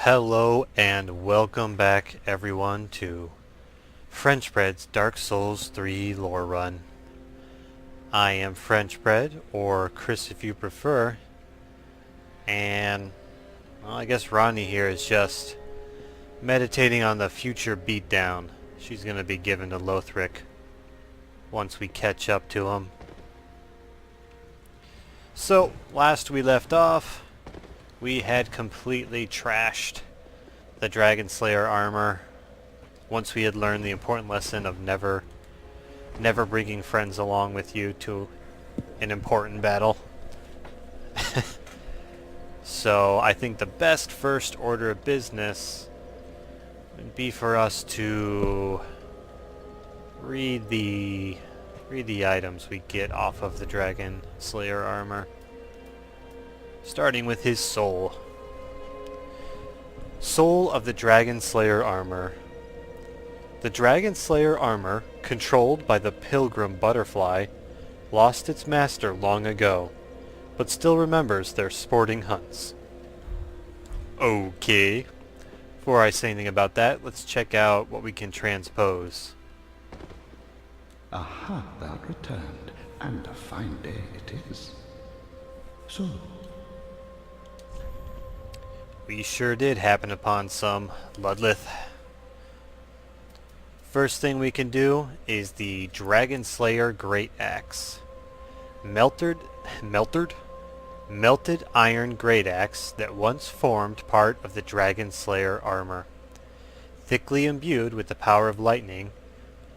Hello and welcome back everyone to French Bread's Dark Souls 3 lore run. I am French Bread, or Chris if you prefer, and well, I guess Ronnie here is just meditating on the future beatdown she's going to be given to Lothric once we catch up to him. So, last we left off, we had completely trashed the Dragon Slayer armor once we had learned the important lesson of never bringing friends along with you to an important battle. So I think the best first order of business would be for us to read the items we get off of the Dragon Slayer armor, starting with his soul. Soul of the Dragon Slayer armor. The Dragon Slayer armor, controlled by the Pilgrim Butterfly, lost its master long ago, but still remembers their sporting hunts. Okay. Before I say anything about that, let's check out what we can transpose. Aha, thou returned, and a fine day it is. So, We sure did happen upon some Ludlith. First thing we can do is the Dragon Slayer Great Axe. Melted iron great axe that once formed part of the Dragon Slayer armor. Thickly imbued with the power of lightning,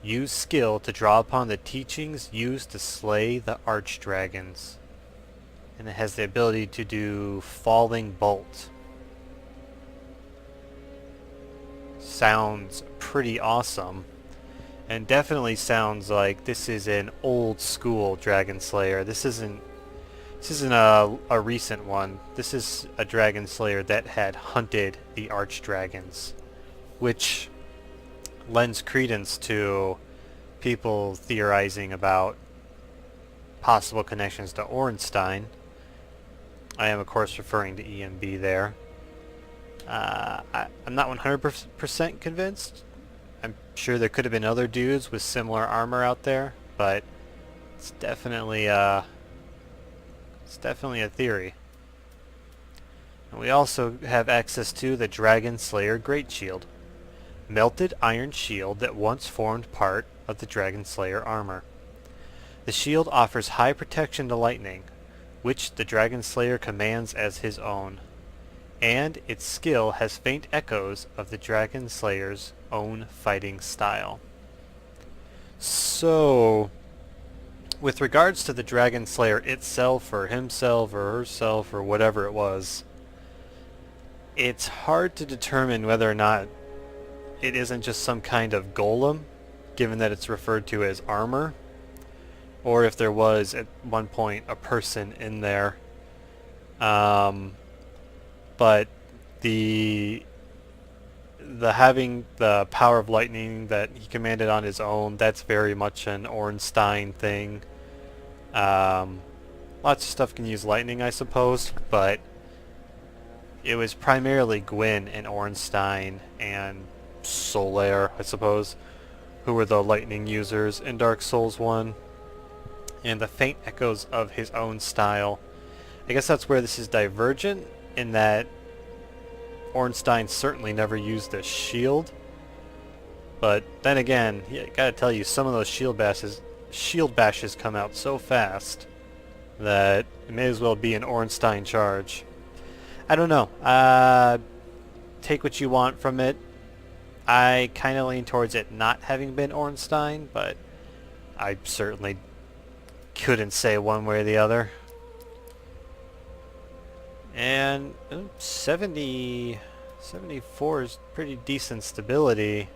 use skill to draw upon the teachings used to slay the archdragons. And it has the ability to do Falling Bolt. Sounds pretty awesome, and definitely sounds like this is an old school Dragon Slayer. This isn't a recent one. This is a Dragon Slayer that had hunted the archdragons, which lends credence to people theorizing about possible connections to Ornstein. I am of course referring to EMB there. I'm not 100% convinced. I'm sure there could have been other dudes with similar armor out there, but it's definitely a theory. And we also have access to the Dragon Slayer Great Shield. Melted iron shield that once formed part of the Dragon Slayer armor. The shield offers high protection to lightning, which the Dragon Slayer commands as his own, and its skill has faint echoes of the Dragon Slayer's own fighting style. So, with regards to the Dragon Slayer itself, or himself, or herself, or whatever it was, it's hard to determine whether or not it isn't just some kind of golem, given that it's referred to as armor, or if there was at one point a person in there. But the having the power of lightning that he commanded on his own, that's very much an Ornstein thing. Lots of stuff can use lightning, I suppose, but it was primarily Gwyn and Ornstein and Solaire, I suppose, who were the lightning users in Dark Souls 1. And the faint echoes of his own style. I guess that's where this is divergent, in that Ornstein certainly never used a shield. But then again, I gotta tell you, some of those shield bashes come out so fast that it may as well be an Ornstein charge. I don't know. Take what you want from it. I kind of lean towards it not having been Ornstein, but I certainly couldn't say one way or the other. And 74 is pretty decent stability,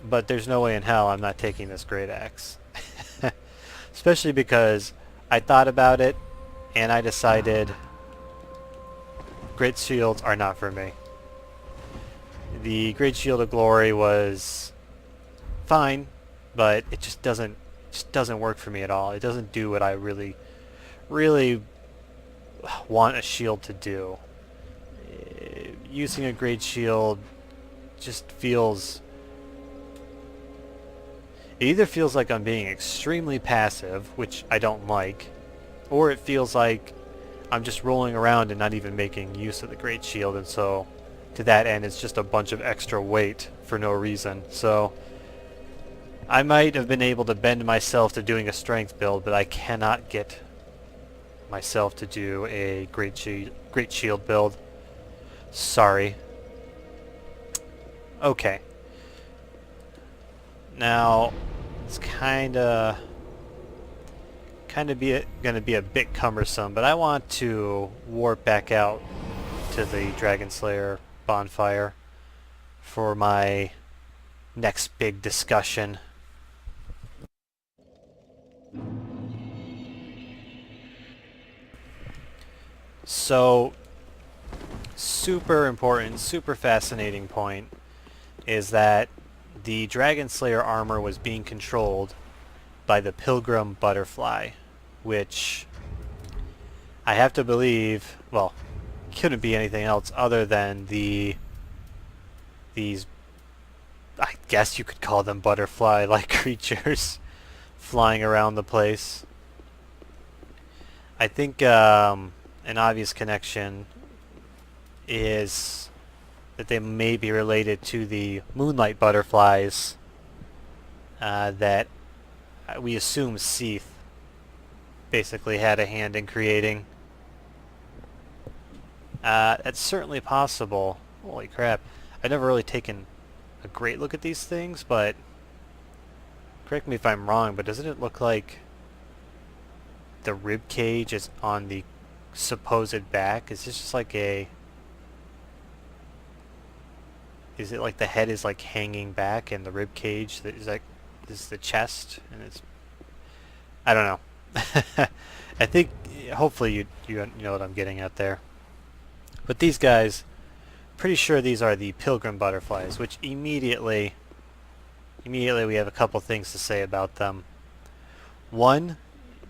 but there's no way in hell I'm not taking this great axe. Especially because I thought about it and I decided great shields are not for me. The Great Shield of Glory was fine, but it just doesn't work for me at all. It doesn't do what I really want a shield to do. using a great shield just feels... It either feels like I'm being extremely passive, which I don't like, or it feels like I'm just rolling around and not even making use of the great shield, and so to that end it's just a bunch of extra weight for no reason. So I might have been able to bend myself to doing a strength build, but I cannot get myself to do a great shield build. Sorry. Okay. Now it's kind of going to be a bit cumbersome, but I want to warp back out to the Dragon Slayer bonfire for my next big discussion. So, super important, super fascinating point is that the Dragon Slayer armor was being controlled by the Pilgrim Butterfly, which I have to believe, well, couldn't be anything else other than these, I guess you could call them butterfly-like creatures flying around the place. I think an obvious connection is that they may be related to the moonlight butterflies that we assume Seath basically had a hand in creating. That's certainly possible. Holy crap. I've never really taken a great look at these things, but correct me if I'm wrong, but doesn't it look like the rib cage is on the supposed back? Is this just like a... Is it like the head is like hanging back and the rib cage that is like... This is the chest and it's... I don't know. I think hopefully you know what I'm getting at there. But these guys, pretty sure these are the Pilgrim Butterflies, which immediately we have a couple things to say about them. One,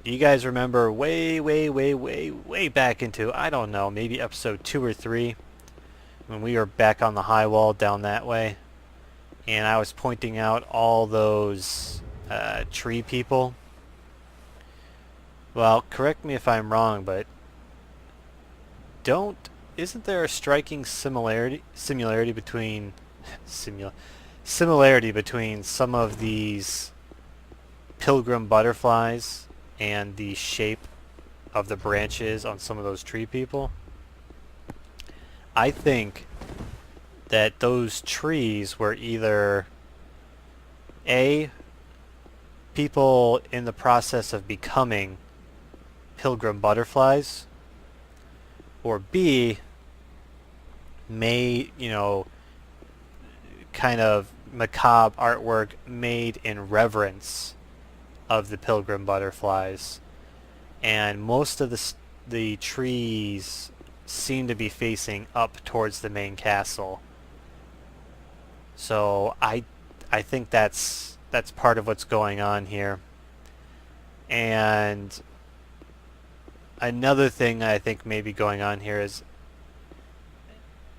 you guys remember way back into, I don't know, maybe episode 2 or 3, when we were back on the high wall down that way, and I was pointing out all those tree people. Well, correct me if I'm wrong, but isn't there a striking similarity between similarity between some of these Pilgrim Butterflies and the shape of the branches on some of those tree people? I think that those trees were either A, people in the process of becoming Pilgrim Butterflies, or B, kind of macabre artwork made in reverence of the Pilgrim Butterflies. And most of the trees seem to be facing up towards the main castle. So I think that's part of what's going on here. And another thing I think may be going on here is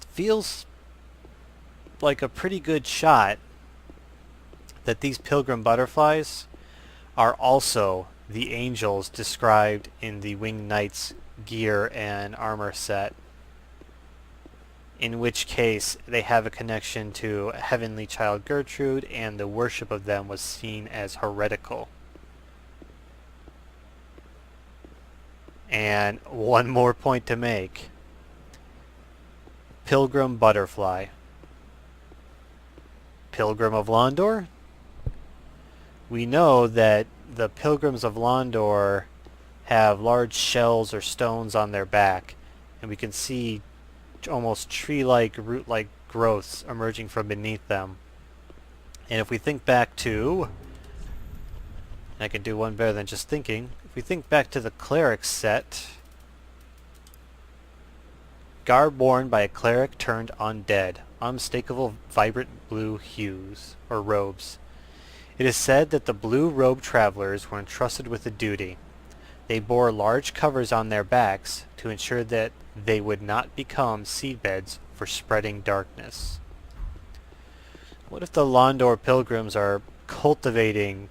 it feels like a pretty good shot that these Pilgrim Butterflies are also the angels described in the Winged Knight's gear and armor set, in which case they have a connection to Heavenly Child Gertrude, and the worship of them was seen as heretical. And one more point to make. Pilgrim Butterfly. Pilgrim of Londor? We know that the Pilgrims of Londor have large shells or stones on their back, and we can see almost tree-like, root-like growths emerging from beneath them. And if we think back to... I can do one better than just thinking. If we think back to the cleric set, garb worn by a cleric turned undead, unmistakable vibrant blue hues, or robes. It is said that the blue-robed travelers were entrusted with a duty. They bore large covers on their backs to ensure that they would not become seedbeds for spreading darkness. What if the Londor pilgrims are cultivating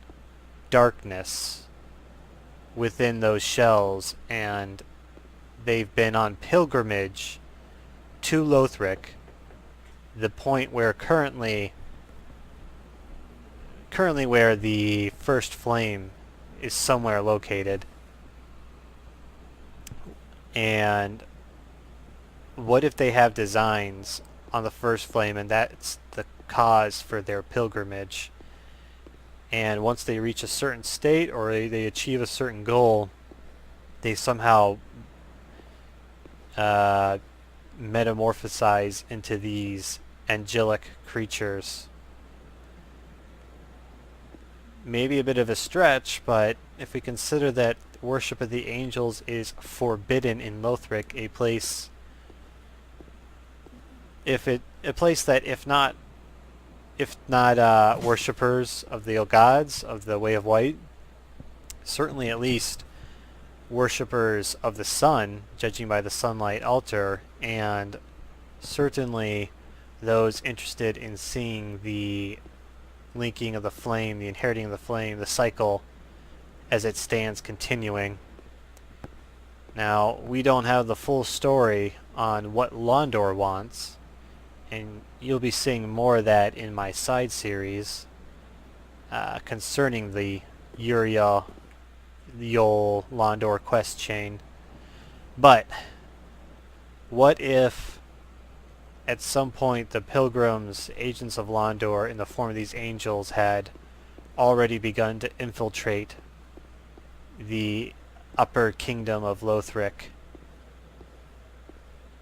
darkness within those shells, and they've been on pilgrimage to Lothric, the point where currently where the first flame is somewhere located. And what if they have designs on the first flame and that's the cause for their pilgrimage? And once they reach a certain state or they achieve a certain goal, they somehow metamorphosize into these angelic creatures. Maybe a bit of a stretch, but if we consider that worship of the angels is forbidden in Lothric, a place that if not worshippers of the gods of the Way of White, certainly at least worshippers of the sun, judging by the sunlight altar, and certainly those interested in seeing the linking of the flame, the inheriting of the flame, the cycle as it stands continuing. Now, we don't have the full story on what Londor wants, and you'll be seeing more of that in my side series concerning the Uriel Londor quest chain. But what if at some point the pilgrims, agents of Londor in the form of these angels, had already begun to infiltrate the upper kingdom of Lothric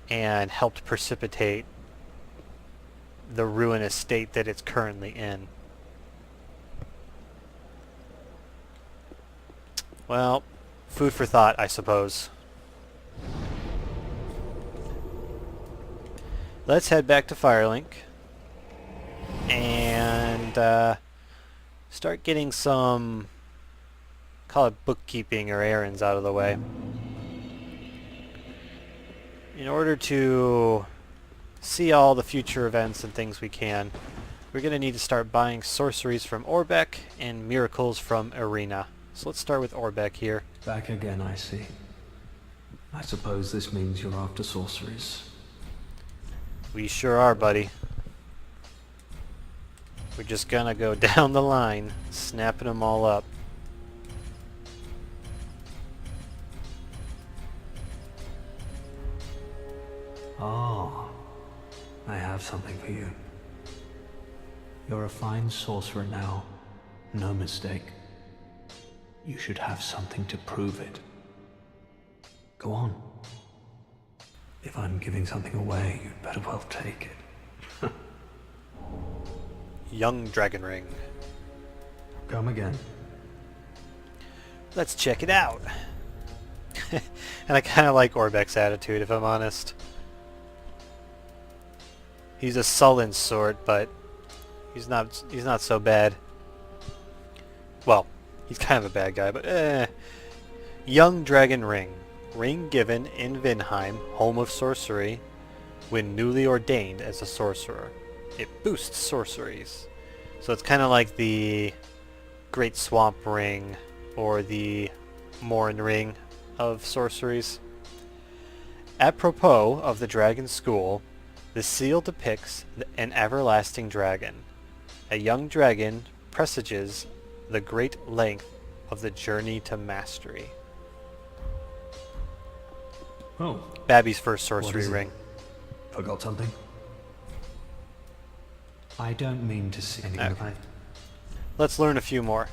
and helped precipitate the ruinous state that it's currently in? Well, food for thought, I suppose. Let's head back to Firelink and start getting some, call it bookkeeping or errands, out of the way. In order to see all the future events and things we can, we're going to need to start buying sorceries from Orbeck and miracles from Arena. So let's start with Orbeck here. Back again, I see. I suppose this means you're after sorceries. We sure are, buddy. We're just gonna go down the line, snapping them all up. Ah, I have something for you. You're a fine sorcerer now. No mistake. You should have something to prove it. Go on. If I'm giving something away, you'd better well take it. Young Dragon Ring. Come again. Let's check it out. And I kind of like Orbeck's attitude, if I'm honest. He's a sullen sort, but he's not so bad. Well, he's kind of a bad guy, but Young Dragon Ring. Ring given in Vinheim, home of sorcery, when newly ordained as a sorcerer. It boosts sorceries. So it's kind of like the Great Swamp Ring or the Morin Ring of sorceries. Apropos of the Dragon School, the seal depicts an everlasting dragon. A young dragon presages the great length of the journey to mastery. Oh, Babby's first sorcery ring. forgot something? I don't mean to see anything. Okay. Let's learn a few more.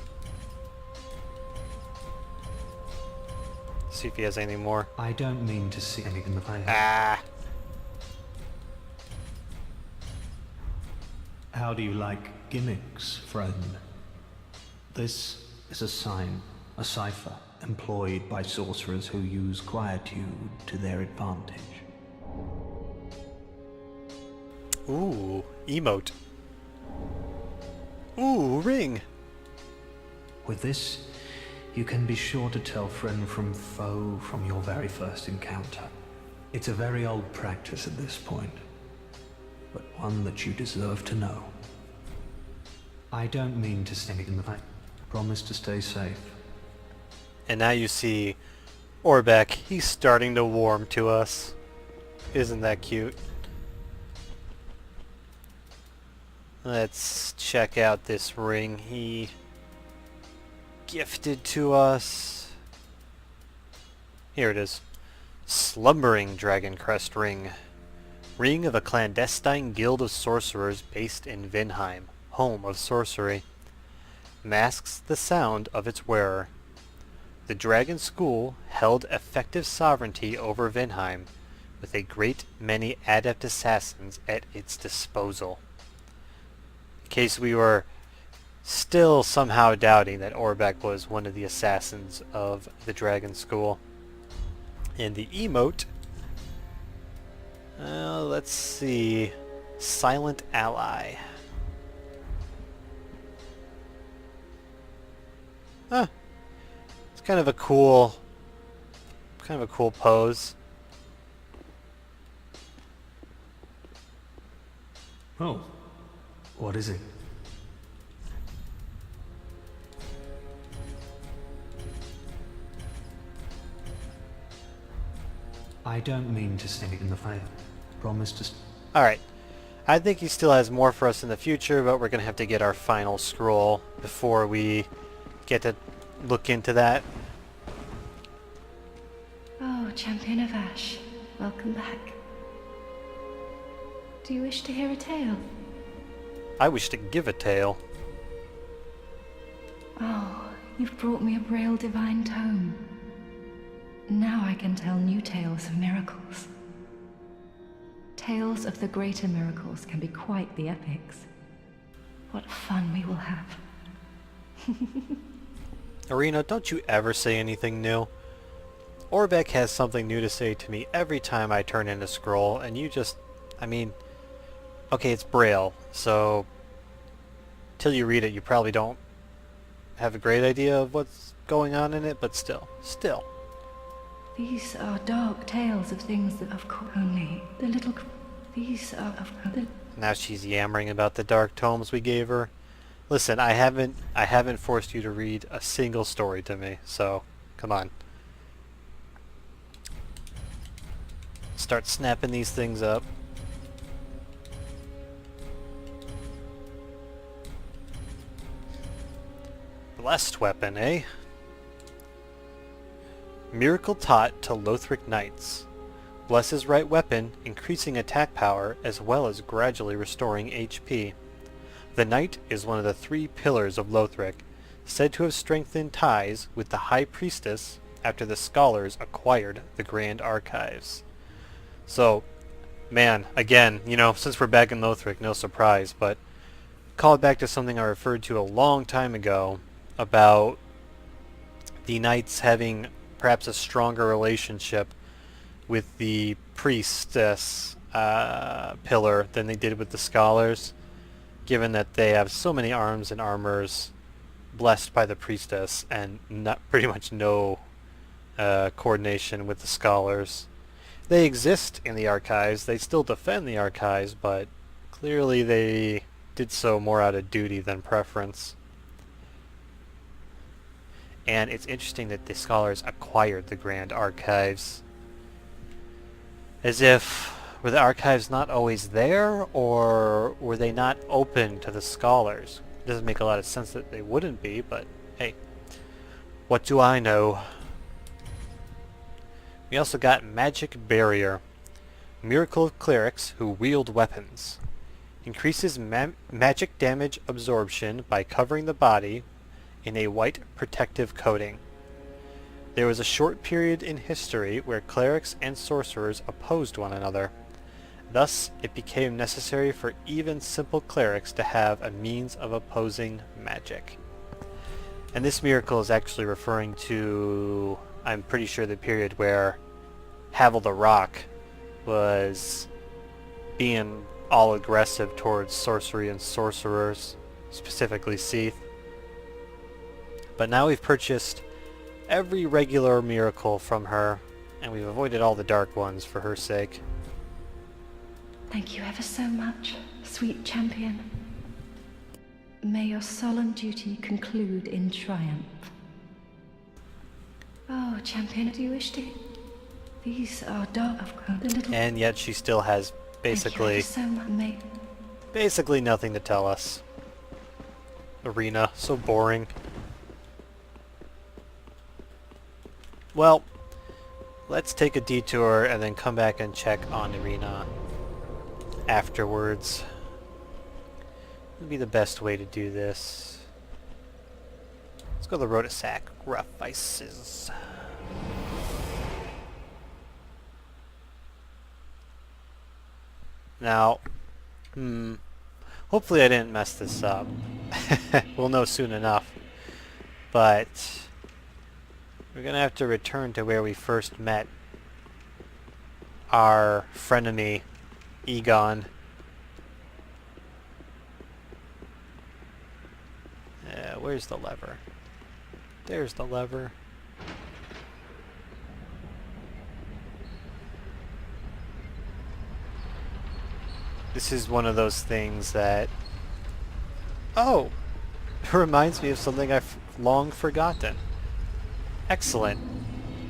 See if he has anything more. I don't mean to see anything. Ah. How do you like gimmicks, friend? This is a sign, a cipher, employed by sorcerers who use quietude to their advantage. Ooh, emote. Ooh, ring. With this, you can be sure to tell friend from foe from your very first encounter. It's a very old practice at this point, but one that you deserve to know. I don't mean to sting in the back. Promise to stay safe. And now you see Orbeck, he's starting to warm to us. Isn't that cute? Let's check out this ring he gifted to us. Here it is. Slumbering Dragon Crest Ring. Ring of a clandestine guild of sorcerers based in Vinheim, home of sorcery. Masks the sound of its wearer. The Dragon School held effective sovereignty over Vinheim, with a great many adept assassins at its disposal. In case we were still somehow doubting that Orbeck was one of the assassins of the Dragon School. And the emote, let's see, Silent Ally. Huh. It's kind of a cool pose. Oh, what is it? I don't mean to sting in the fire. Promise to... Alright. I think he still has more for us in the future, but we're going to have to get our final scroll before we get to look into that. Oh, Champion of Ash, welcome back. Do you wish to hear a tale? I wish to give a tale. Oh, you've brought me a Braille Divine Tome. Now I can tell new tales of miracles. Tales of the greater miracles can be quite the epics. What fun we will have. Arena, don't you ever say anything new. Orbeck has something new to say to me every time I turn in a scroll, and you just... I mean... Okay, it's Braille, so... Till you read it, you probably don't have a great idea of what's going on in it, but still. These are dark tales of things that of course only the little... These are of the... Now she's yammering about the dark tomes we gave her. Listen, I haven't forced you to read a single story to me, so come on. Start snapping these things up. Blessed weapon, eh? Miracle taught to Lothric Knights. Bless's right weapon, increasing attack power as well as gradually restoring HP. The Knight is one of the 3 pillars of Lothric, said to have strengthened ties with the High Priestess after the Scholars acquired the Grand Archives. So, man, again, you know, since we're back in Lothric, no surprise, but call it back to something I referred to a long time ago about the Knights having perhaps a stronger relationship with the Priestess pillar than they did with the Scholars, given that they have so many arms and armors blessed by the Priestess and not pretty much no coordination with the Scholars. They exist in the archives, they still defend the archives, but clearly they did so more out of duty than preference. And it's interesting that the Scholars acquired the Grand Archives. As if, were the archives not always there, or were they not open to the Scholars? It doesn't make a lot of sense that they wouldn't be, but hey, what do I know? We also got Magic Barrier. Miracle of Clerics who wield weapons. Increases magic damage absorption by covering the body in a white protective coating. There was a short period in history where clerics and sorcerers opposed one another. Thus, it became necessary for even simple clerics to have a means of opposing magic. And this miracle is actually referring to, I'm pretty sure, the period where Havel the Rock was being all aggressive towards sorcery and sorcerers, specifically Seath. But now we've purchased every regular miracle from her, And we've avoided all the dark ones for her sake. Thank you ever so much, sweet champion. May your solemn duty conclude in triumph. Oh, champion, do you wish to? These are dark of the little... And yet she still has basically Thank you ever so much, basically nothing to tell us. Arena, so boring. Well, let's take a detour and then come back and check on Arena afterwards. Would be the best way to do this. Let's go to the road to sacrifices. Now, hopefully I didn't mess this up. We'll know soon enough. But we're gonna have to return to where we first met our frenemy, Egon. Where's the lever? There's the lever. This is one of those things that... Oh! It reminds me of something I've long forgotten. Excellent.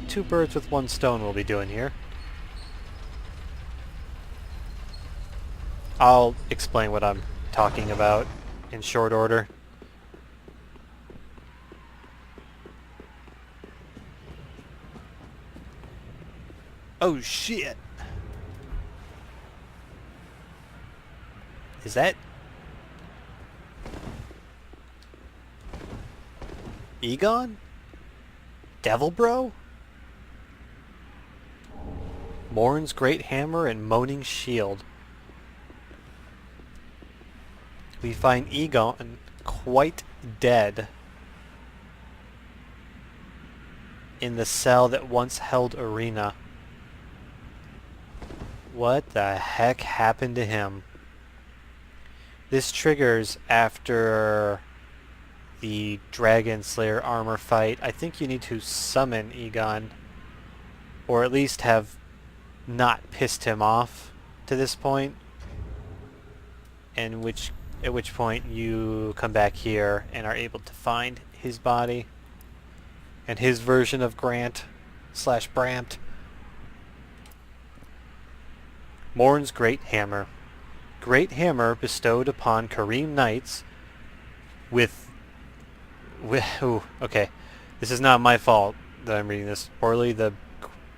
2 birds with 1 stone we'll be doing here. I'll explain what I'm talking about in short order. Oh shit! Is that... Egon? Devil Bro? Morn's great hammer and moaning shield. We find Egon quite dead in the cell that once held Arena. What the heck happened to him? This triggers after the Dragon Slayer armor fight. I think you need to summon Egon, or at least have not pissed him off to this point, and at which point you come back here and are able to find his body and his version of Grant / Brant. Morn's great hammer. Great hammer bestowed upon Kareem Knights with ooh, okay. This is not my fault that I'm reading this poorly. The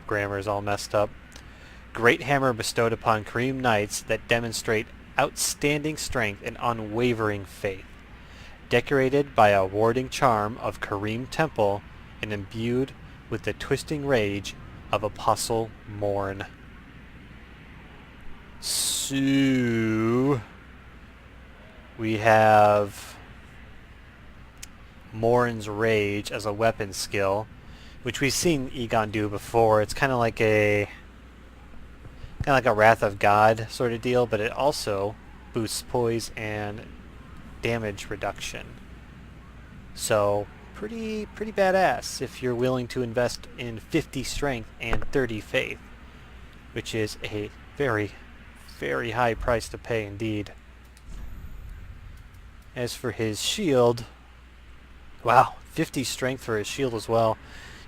grammar is all messed up. Great hammer bestowed upon Kareem Knights that demonstrate outstanding strength and unwavering faith. Decorated by a warding charm of Kareem Temple and imbued with the twisting rage of Apostle Morn. So we have Morn's Rage as a weapon skill, which we've seen Egon do before. It's kind of like a Wrath of God sort of deal, but it also boosts poise and damage reduction. So pretty badass if you're willing to invest in 50 strength and 30 faith, which is a very high price to pay indeed. As for his shield, wow, 50 strength for his shield as well.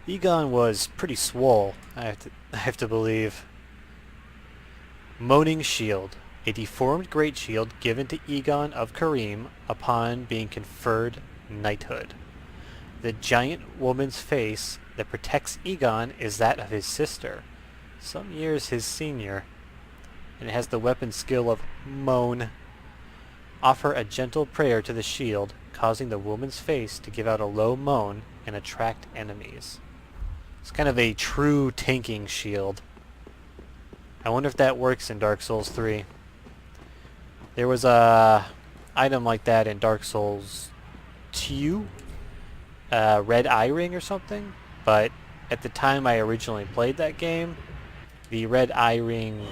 Egon was pretty swole, I have to believe. Moaning Shield, a deformed great shield given to Egon of Kareem upon being conferred knighthood. The giant woman's face that protects Egon is that of his sister, some years his senior, and it has the weapon skill of Moan. Offer a gentle prayer to the shield, causing the woman's face to give out a low moan and attract enemies. It's kind of a true tanking shield. I wonder if that works in Dark Souls 3. There was a item like that in Dark Souls 2, Red Eye Ring or something, but at the time I originally played that game, the Red Eye Ring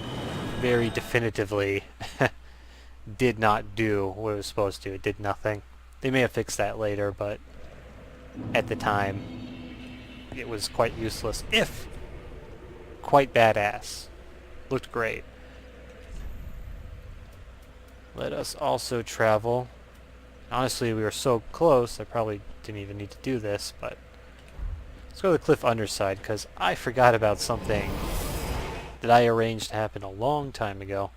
very definitively did not do what it was supposed to. It did nothing. They may have fixed that later, but at the time it was quite useless, if quite badass. Looked great. Let us also travel. Honestly, we were so close, I probably didn't even need to do this, but let's go to the cliff underside, because I forgot about something that I arranged to happen a long time ago.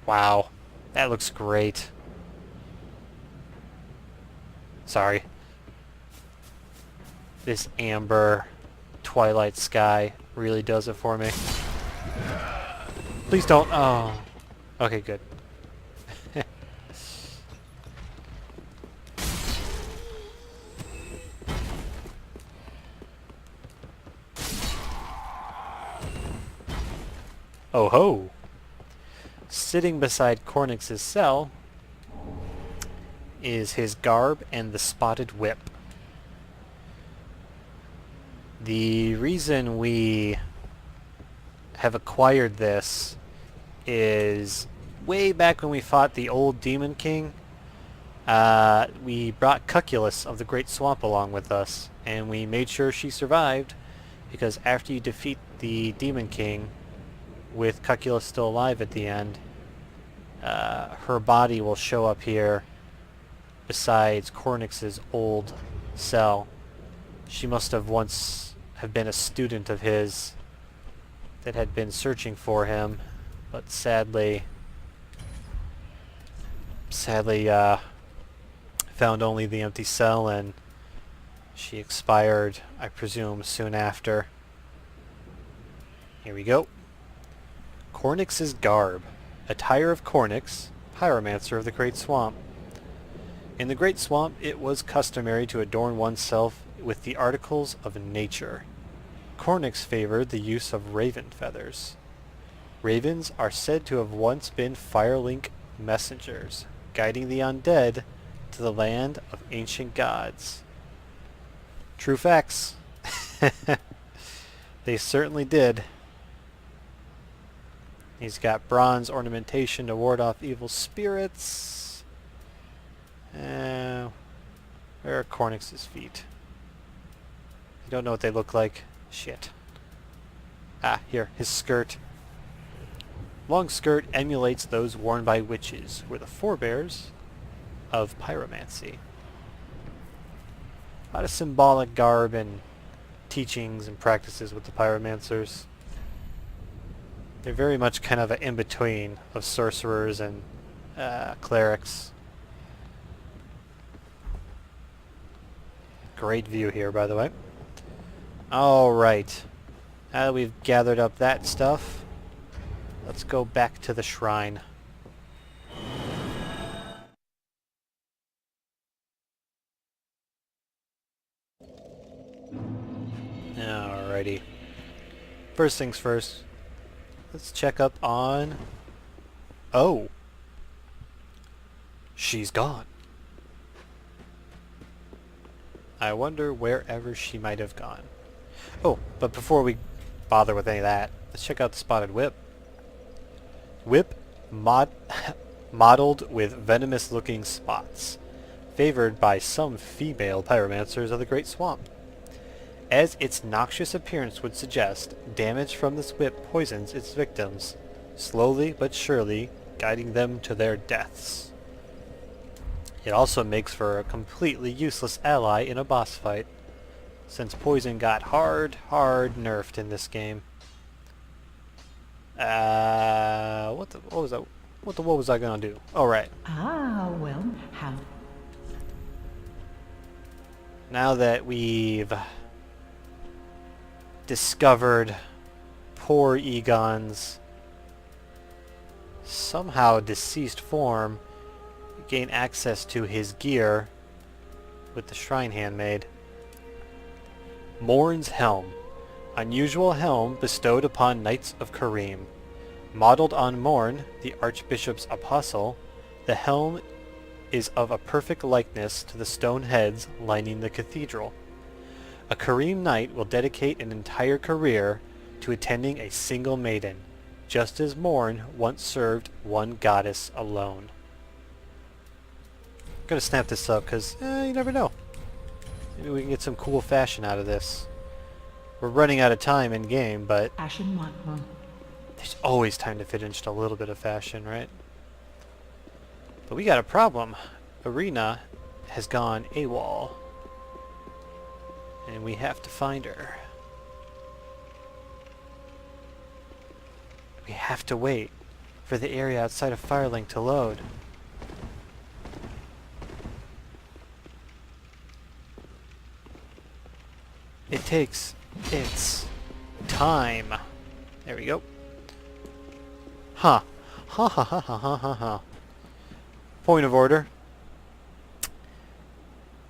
Wow, that looks great. Sorry. This amber twilight sky really does it for me. Please don't. Oh. Okay, good. Oh ho! Sitting beside Cornix's cell is his garb and the spotted whip. The reason we have acquired this is way back when we fought the old Demon King. We brought Cuculus of the Great Swamp along with us, and we made sure she survived, because after you defeat the Demon King, with Cuculus still alive at the end, her body will show up here besides Cornix's old cell. She must have once have been a student of his that had been searching for him, but sadly found only the empty cell, and she expired, I presume, soon after. Here we go. Cornix's garb. Attire of Cornix, pyromancer of the Great Swamp. In the Great Swamp, it was customary to adorn oneself with the articles of nature. Cornix favored the use of raven feathers. Ravens are said to have once been firelink messengers, guiding the undead to the land of ancient gods. True facts. They certainly did. He's got bronze ornamentation to ward off evil spirits. Where are Cornix's feet? I don't know what they look like. Shit. Ah, here, his skirt. Long skirt emulates those worn by witches, who are the forebears of pyromancy. A lot of symbolic garb and teachings and practices with the pyromancers. They're very much kind of an in-between of sorcerers and clerics. Great view here, by the way. Alright. Now that we've gathered up that stuff, let's go back to the shrine. Alrighty. First things first. Let's check up on... Oh! She's gone. I wonder wherever she might have gone. Oh, but before we bother with any of that, let's check out the spotted whip. Whip mottled with venomous-looking spots, favored by some female pyromancers of the Great Swamp. As its noxious appearance would suggest, damage from this whip poisons its victims, slowly but surely guiding them to their deaths. It also makes for a completely useless ally in a boss fight, since poison got hard nerfed in this game. What was I gonna do? Oh, right. Ah, well, how... Now that we've discovered poor Egon's somehow deceased form, we gain access to his gear with the shrine handmaid. Morn's Helm. Unusual helm bestowed upon Knights of Kareem. Modeled on Morn, the Archbishop's apostle, the helm is of a perfect likeness to the stone heads lining the cathedral. A Kareem Knight will dedicate an entire career to attending a single maiden, just as Morn once served one goddess alone. gonna snap this up because you never know. Maybe we can get some cool fashion out of this. We're running out of time in game, but Ashen one. there's always time to fit in just a little bit of fashion, right? But we got a problem. Arena has gone AWOL. And we have to find her. We have to wait for the area outside of Firelink to load. It takes its time. There we go. Huh. Ha ha ha ha ha ha ha. Point of order.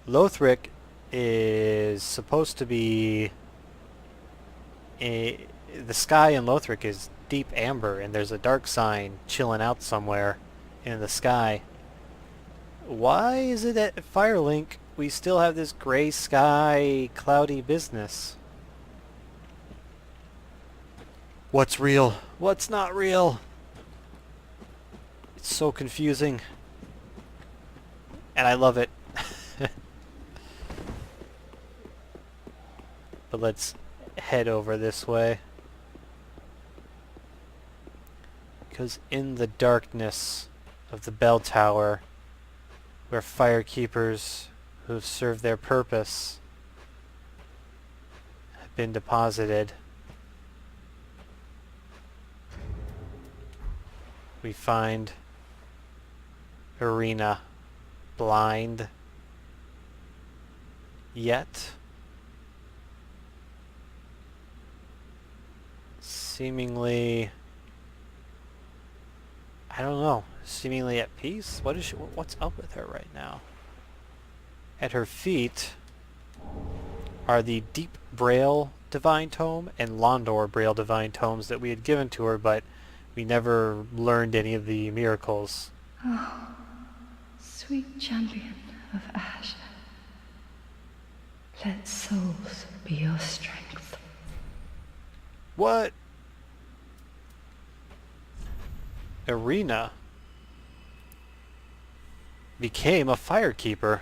Lothric is supposed to be the sky in Lothric is deep amber, and there's a dark sign chilling out somewhere in the sky. Why is it at Firelink we still have this gray sky, cloudy business? What's real? What's not real? It's so confusing. And I love it. But let's head over this way. Because in the darkness of the bell tower, where firekeepers who have served their purpose have been deposited, we find Arena blind, yet seemingly, I don't know, seemingly at peace? What is she, what's up with her right now? At her feet are the Deep Braille Divine Tome and Londor Braille Divine Tomes that we had given to her, but we never learned any of the miracles. Oh, sweet champion of Ash. Let souls be your strength. What? Arena became a firekeeper.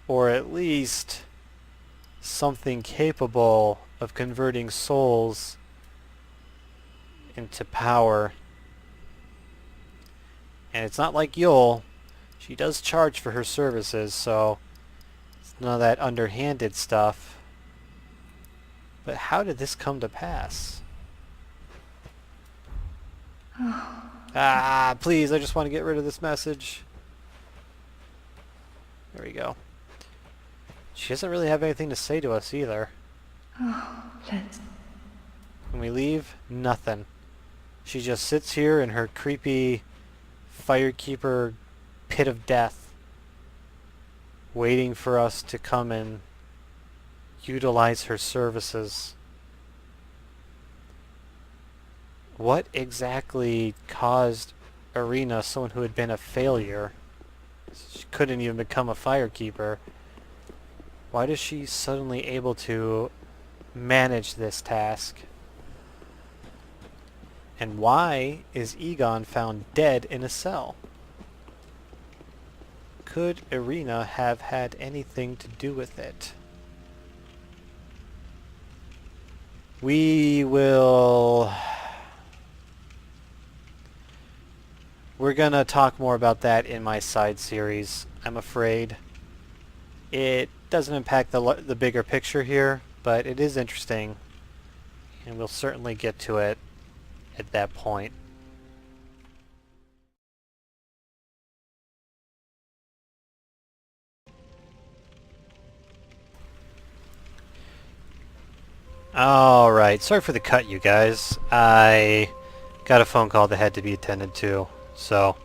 Or at least something capable of converting souls into power. And it's not like Yul. She does charge for her services, so it's none of that underhanded stuff. But how did this come to pass? Ah, please, I just want to get rid of this message. There we go. She doesn't really have anything to say to us either. Let's... When we leave, nothing. She just sits here in her creepy firekeeper pit of death, waiting for us to come and utilize her services. What exactly caused Arena, someone who had been a failure, she couldn't even become a firekeeper, why is she suddenly able to manage this task? And why is Egon found dead in a cell? Could Arena have had anything to do with it? We're gonna talk more about that in my side series, I'm afraid. It doesn't impact the bigger picture here, but it is interesting, and we'll certainly get to it at that point. Alright, sorry for the cut, you guys. I got a phone call that had to be attended to, so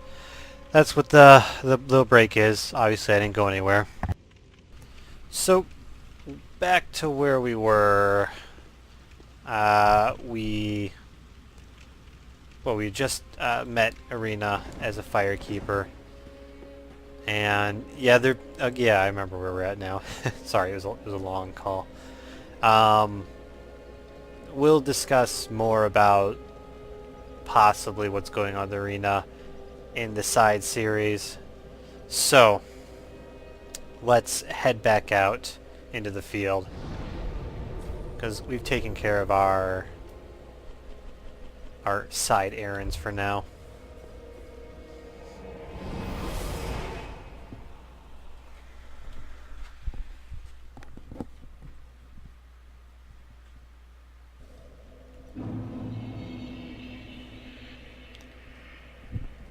that's what the little break is. Obviously I didn't go anywhere. So, back to where we were. We just met Arena as a firekeeper, and yeah, yeah, I remember where we're at now. Sorry, it was a long call. We'll discuss more about possibly what's going on with Arena in the side series. So, let's head back out into the field. Because we've taken care of our side errands for now.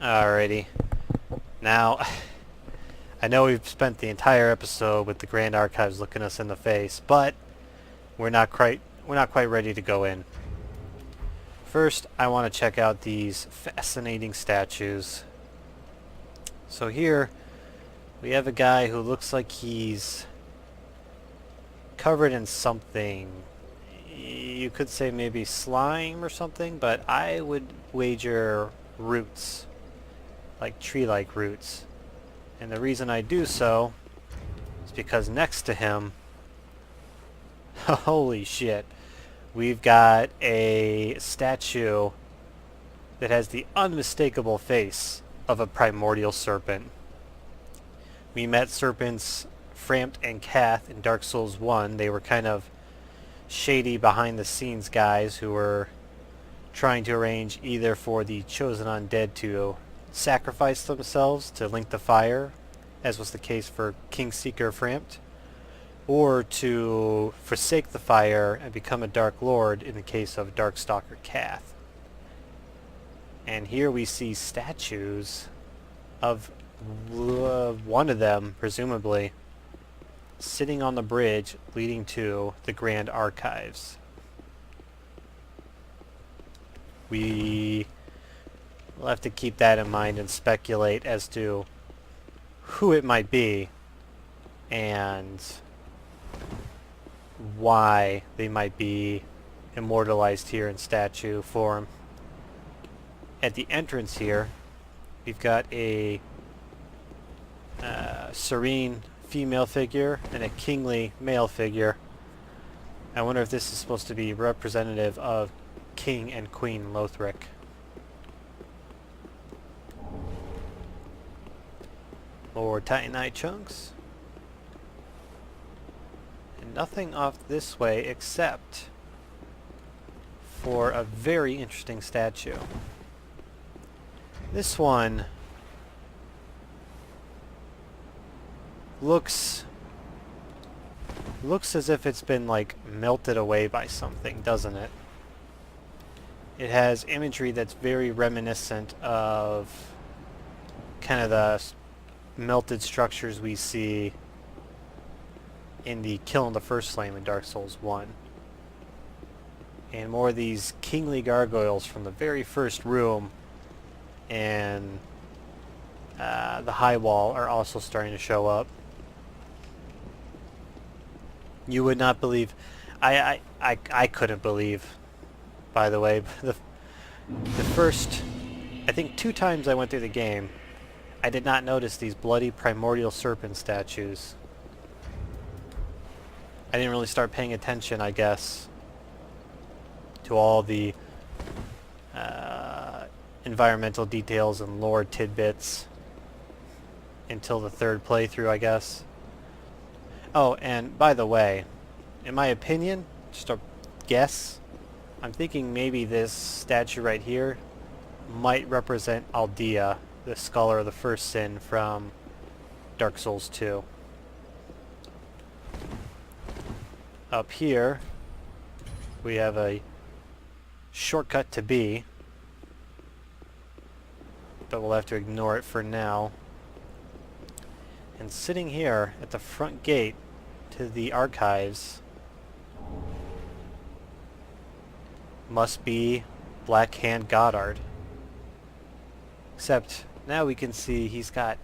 Alrighty. Now, I know we've spent the entire episode with the Grand Archives looking us in the face, but we're not quite ready to go in. First, I want to check out these fascinating statues. So here, we have a guy who looks like he's covered in something. You could say maybe slime or something, but I would wager roots. Like tree-like roots. And the reason I do so is because next to him, holy shit, we've got a statue that has the unmistakable face of a primordial serpent. We met serpents Frampt and Kath in Dark Souls 1. They were kind of shady behind the scenes guys who were trying to arrange either for the chosen undead to sacrifice themselves to link the fire, as was the case for Kingseeker Frampt, or to forsake the fire and become a Dark Lord in the case of Darkstalker Kath. And here we see statues of one of them, presumably, sitting on the bridge leading to the Grand Archives. We'll have to keep that in mind and speculate as to who it might be and why they might be immortalized here in statue form. At the entrance here, we've got a serene female figure and a kingly male figure. I wonder if this is supposed to be representative of King and Queen Lothric. More Titanite chunks. And nothing off this way except for a very interesting statue. This one looks as if it's been like melted away by something, doesn't it? It has imagery that's very reminiscent of kind of the melted structures we see in the Killing the First Flame in Dark Souls 1. And more of these kingly gargoyles from the very first room and the high wall are also starting to show up. You would not believe, I couldn't believe, by the way, the first, I think 2 times I went through the game, I did not notice these bloody primordial serpent statues. I didn't really start paying attention, I guess, to all the environmental details and lore tidbits until the 3rd playthrough, I guess. Oh, and by the way, in my opinion, just a guess, I'm thinking maybe this statue right here might represent Aldea, the Scholar of the First Sin from Dark Souls 2. Up here, we have a shortcut to B, but we'll have to ignore it for now. And sitting here at the front gate to the archives must be Black Hand Goddard. Except now we can see he's got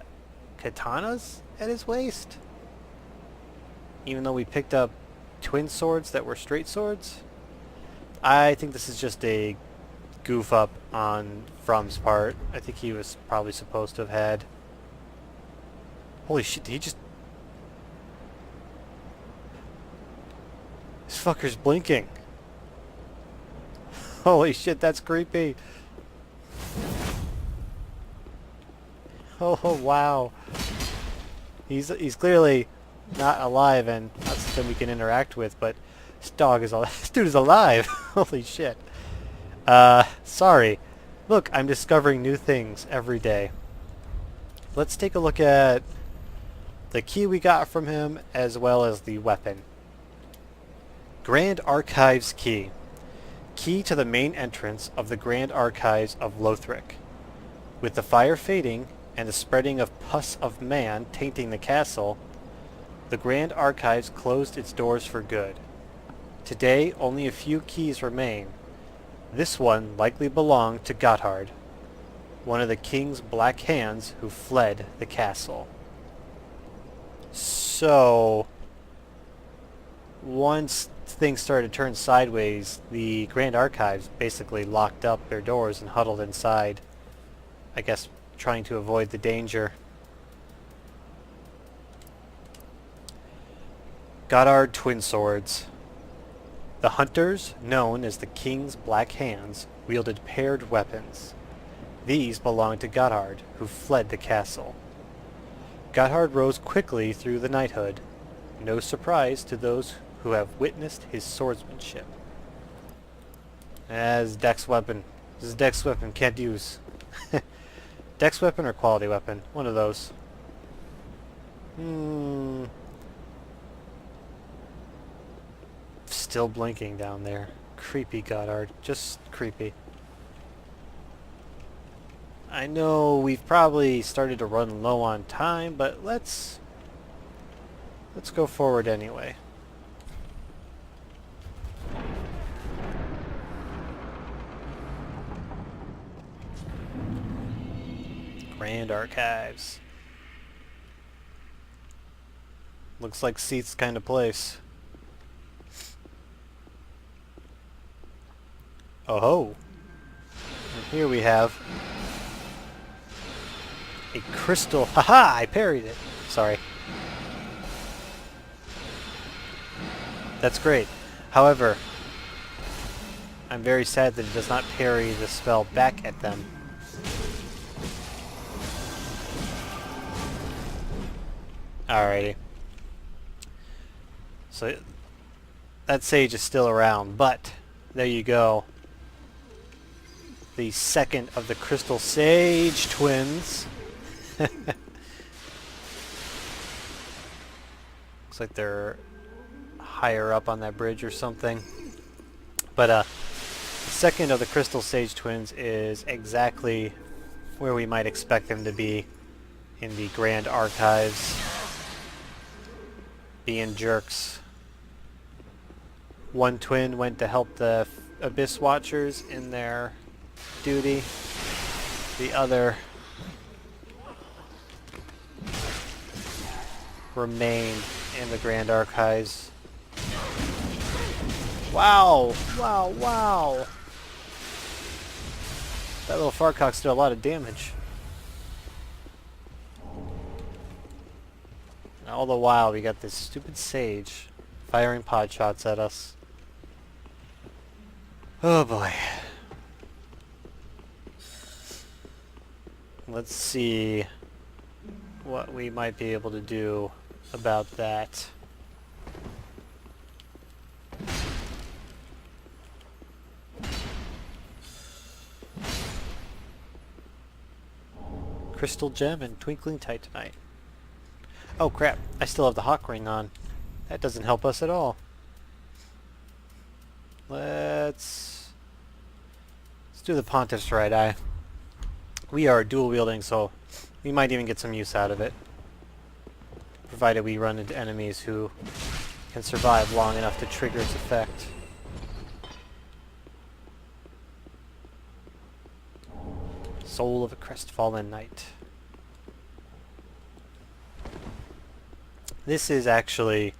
katanas at his waist. Even though we picked up twin swords that were straight swords. I think this is just a goof up on From's part. I think he was probably supposed to have had... Holy shit, did he just... This fucker's blinking. Holy shit, that's creepy. Oh wow. He's clearly not alive and not something we can interact with, but this dog is alive. This dude is alive. Holy shit. Sorry. Look, I'm discovering new things every day. Let's take a look at the key we got from him as well as the weapon. Grand Archives Key. Key to the main entrance of the Grand Archives of Lothric. With the fire fading and the spreading of pus of man tainting the castle, the Grand Archives closed its doors for good. Today, only a few keys remain. This one likely belonged to Gotthard, one of the king's black hands who fled the castle. So, once things started to turn sideways, the Grand Archives basically locked up their doors and huddled inside, I guess trying to avoid the danger. Gotthard Twin Swords. The hunters, known as the King's Black Hands, wielded paired weapons. These belonged to Gotthard, who fled the castle. Gotthard rose quickly through the knighthood, no surprise to those who have witnessed his swordsmanship. As Dex weapon. This is Dex weapon, can't use. Dex weapon or quality weapon? One of those. Still blinking down there. Creepy Gotthard. Just creepy. I know we've probably started to run low on time, but let's go forward anyway. Grand Archives. Looks like Seath's kind of place. Oh ho! And here we have a crystal. Haha! I parried it. Sorry. That's great. However, I'm very sad that it does not parry the spell back at them. Alrighty. So that sage is still around, but there you go. The second of the Crystal Sage twins. Looks like they're higher up on that bridge or something. But the second of the Crystal Sage twins is exactly where we might expect them to be in the Grand Archives. Being jerks. One twin went to help the Abyss Watchers in their duty. The other remained in the Grand Archives. Wow! Wow, wow! That little Farcox did a lot of damage. And all the while we got this stupid sage firing pod shots at us. Oh boy. Let's see what we might be able to do about that. Crystal Gem and Twinkling Titanite. Oh crap, I still have the Hawk Ring on. That doesn't help us at all. Let's do the Pontiff's Right Eye. We are dual wielding, so we might even get some use out of it. Provided we run into enemies who can survive long enough to trigger its effect. Soul of a Crestfallen Knight. This is actually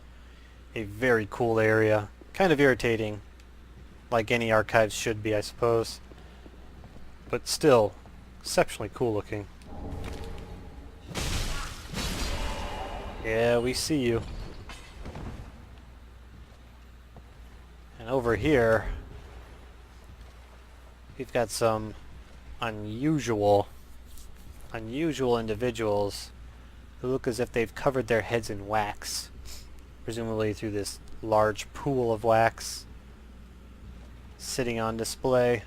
a very cool area. Kind of irritating, like any archives should be, I suppose. But still, exceptionally cool looking. Yeah, we see you. And over here, we've got some unusual unusual individuals who look as if they've covered their heads in wax, presumably through this large pool of wax sitting on display,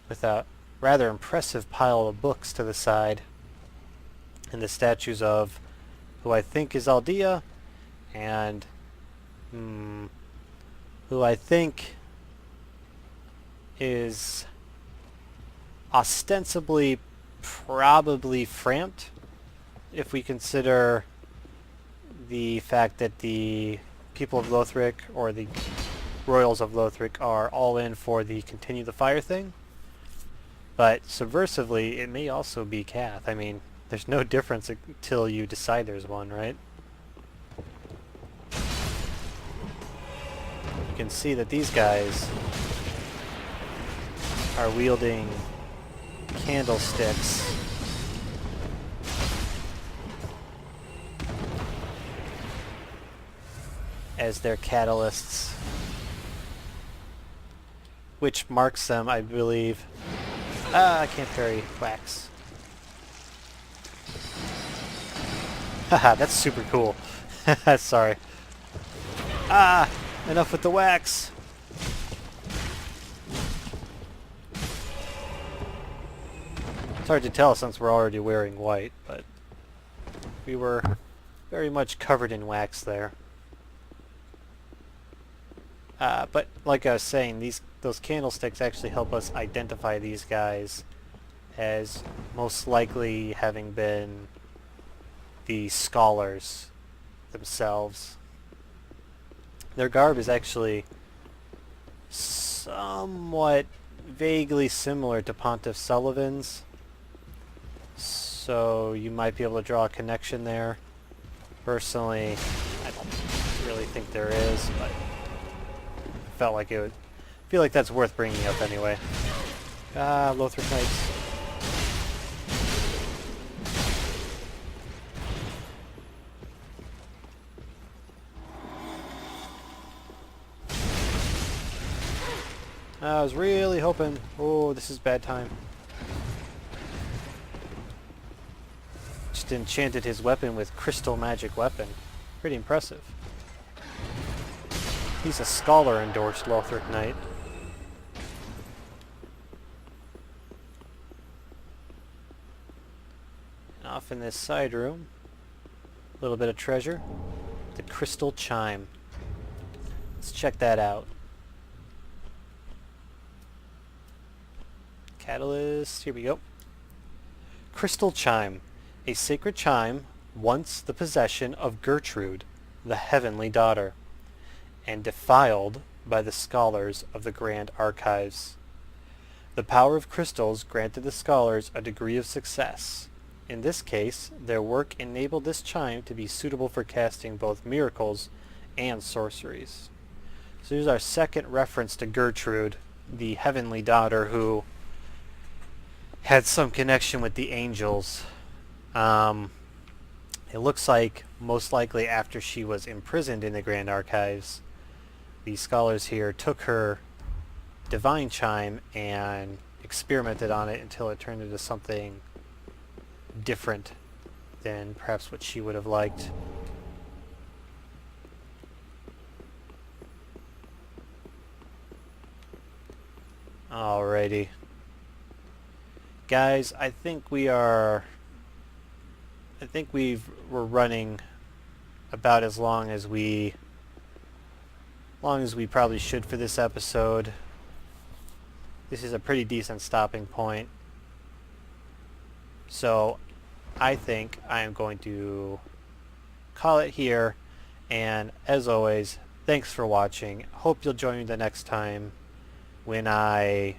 with a rather impressive pile of books to the side, and the statues of who I think is Aldea, and who I think is ostensibly probably Frampt, if we consider the fact that the people of Lothric, or the royals of Lothric, are all in for the continue the fire thing. But subversively, it may also be Kath. I mean, there's no difference until you decide there's one, right? You can see that these guys are wielding candlesticks as their catalysts, which marks them, I believe. I can't parry wax. Haha, that's super cool. Sorry. Enough with the wax. It's hard to tell since we're already wearing white, but we were very much covered in wax there. But like I was saying, those candlesticks actually help us identify these guys as most likely having been the scholars themselves. Their garb is actually somewhat vaguely similar to Pontiff Sullivan's, so you might be able to draw a connection there. Personally, I don't really think there is, but I felt like it would feel like that's worth bringing up anyway. Lothric Knights. I was really hoping... Oh, this is bad time. Just enchanted his weapon with crystal magic weapon. Pretty impressive. He's a scholar-endorsed Lothric Knight. And off in this side room, a little bit of treasure. The crystal chime. Let's check that out. Catalyst, here we go. Crystal Chime, a sacred chime once the possession of Gertrude, the Heavenly Daughter, and defiled by the scholars of the Grand Archives. The power of crystals granted the scholars a degree of success. In this case, their work enabled this chime to be suitable for casting both miracles and sorceries. So here's our second reference to Gertrude, the Heavenly Daughter, who had some connection with the angels. It looks like most likely after she was imprisoned in the Grand Archives, the scholars here took her divine chime and experimented on it until it turned into something different than perhaps what she would have liked. Alrighty. Guys, I think we're running about as long as we probably should for this episode. This is a pretty decent stopping point. So I think I am going to call it here, and as always, thanks for watching. Hope you'll join me the next time when I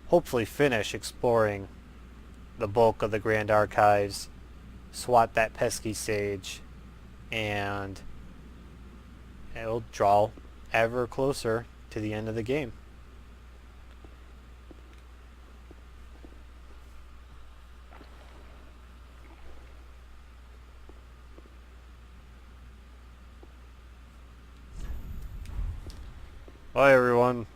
hopefully finish exploring the bulk of the Grand Archives, swat that pesky sage, and it'll draw ever closer to the end of the game. Bye everyone.